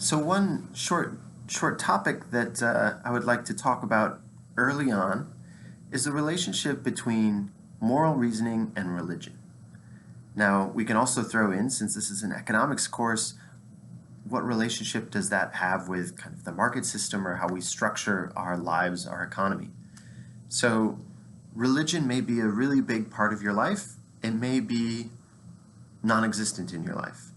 So one short topic that I would like to talk about early on is the relationship between moral reasoning and religion. Now, we can also throw in, since this is an economics course, what relationship does that have with kind of the market system or how we structure our lives, our economy? So religion may be a really big part of your life. It may be non-existent in your life.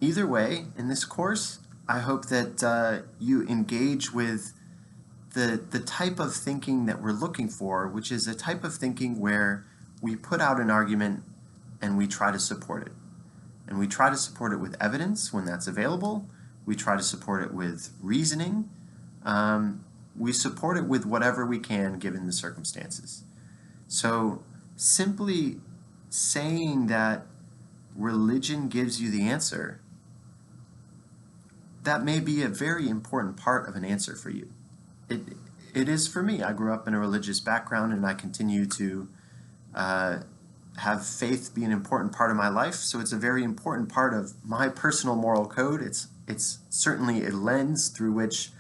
Either way, in this course, I hope that you engage with the type of thinking that we're looking for, which is a type of thinking where we put out an argument and we try to support it. And we try to support it with evidence when that's available. We try to support it with reasoning. We support it with whatever we can given the circumstances. So simply saying that religion gives you the answer, that may be a very important part of an answer for you. It is for me. I grew up in a religious background and I continue to have faith be an important part of my life, so it's a very important part of my personal moral code. It's certainly a lens through which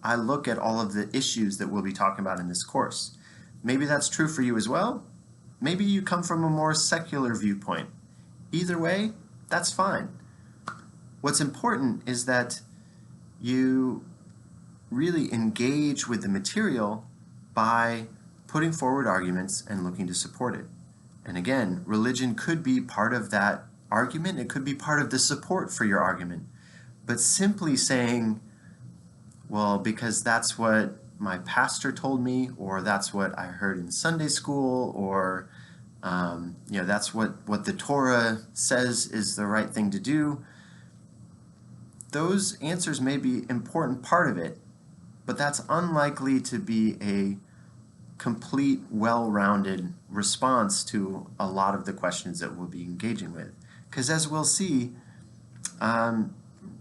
I look at all of the issues that we'll be talking about in this course. Maybe that's true for you as well. Maybe you come from a more secular viewpoint. Either way, that's fine. What's important is that you really engage with the material by putting forward arguments and looking to support it. And again, religion could be part of that argument. It could be part of the support for your argument. But simply saying, well, because that's what my pastor told me, or that's what I heard in Sunday school, or that's what the Torah says is the right thing to do, those answers may be an important part of it, but that's unlikely to be a complete, well-rounded response to a lot of the questions that we'll be engaging with. Because as we'll see,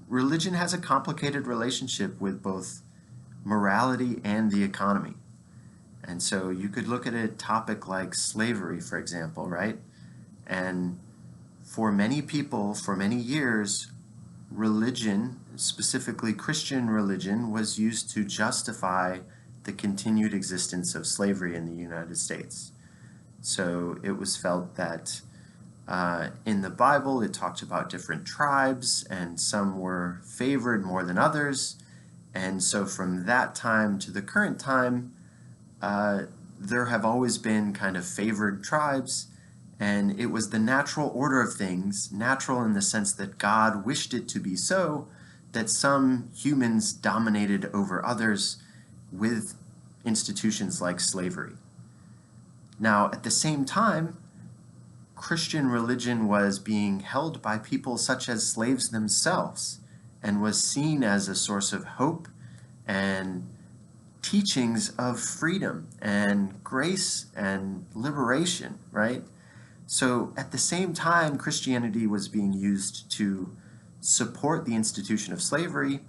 religion has a complicated relationship with both morality and the economy. And so you could look at a topic like slavery, for example, right? And for many people, for many years, religion, specifically Christian religion, was used to justify the continued existence of slavery in the United States. So it was felt that in the Bible it talked about different tribes and some were favored more than others. And so from that time to the current time, there have always been kind of favored tribes, and it was the natural order of things, natural in the sense that God wished it to be so, that some humans dominated over others with institutions like slavery. Now, at the same time, Christian religion was being held by people such as slaves themselves and was seen as a source of hope and teachings of freedom and grace and liberation, right? So at the same time, Christianity was being used to support the institution of slavery,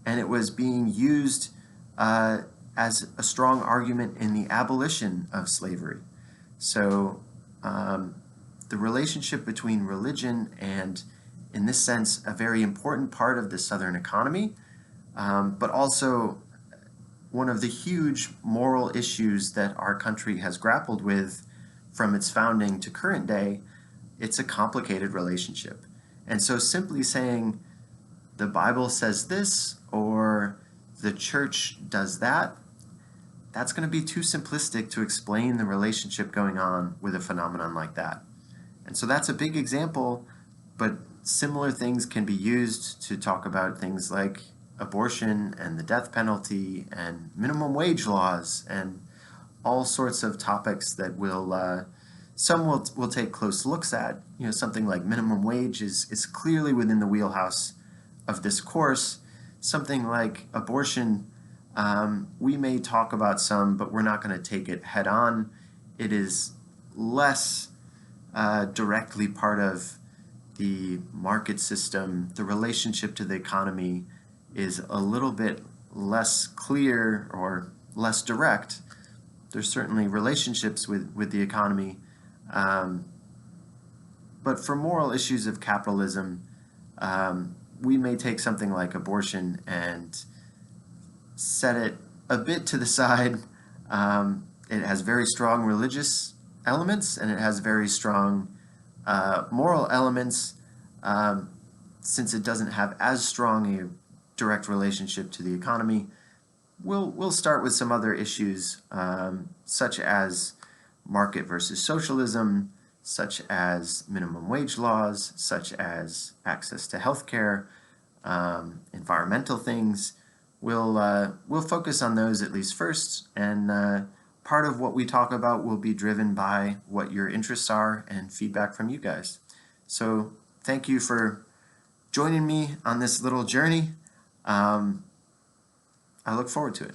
and it was being used as a strong argument in the abolition of slavery. So the relationship between religion and, in this sense, a very important part of the Southern economy, but also one of the huge moral issues that our country has grappled with from its founding to current day. It's a complicated relationship. And so simply saying the Bible says this or the church does that, that's going to be too simplistic to explain the relationship going on with a phenomenon like that. And so that's a big example, but similar things can be used to talk about things like abortion and the death penalty and minimum wage laws and all sorts of topics that we'll take close looks at. Something like minimum wage is clearly within the wheelhouse of this course. Something like abortion, we may talk about some, but we're not going to take it head on. It is less directly part of the market system. The relationship to the economy is a little bit less clear or less direct. There's certainly relationships with the economy, but for moral issues of capitalism, we may take something like abortion and set it a bit to the side. It has very strong religious elements, and it has very strong moral elements, since it doesn't have as strong a direct relationship to the economy. We'll start with some other issues, such as market versus socialism, such as minimum wage laws, such as access to healthcare, environmental things. We'll focus on those at least first, and part of what we talk about will be driven by what your interests are and feedback from you guys. So thank you for joining me on this little journey. I look forward to it.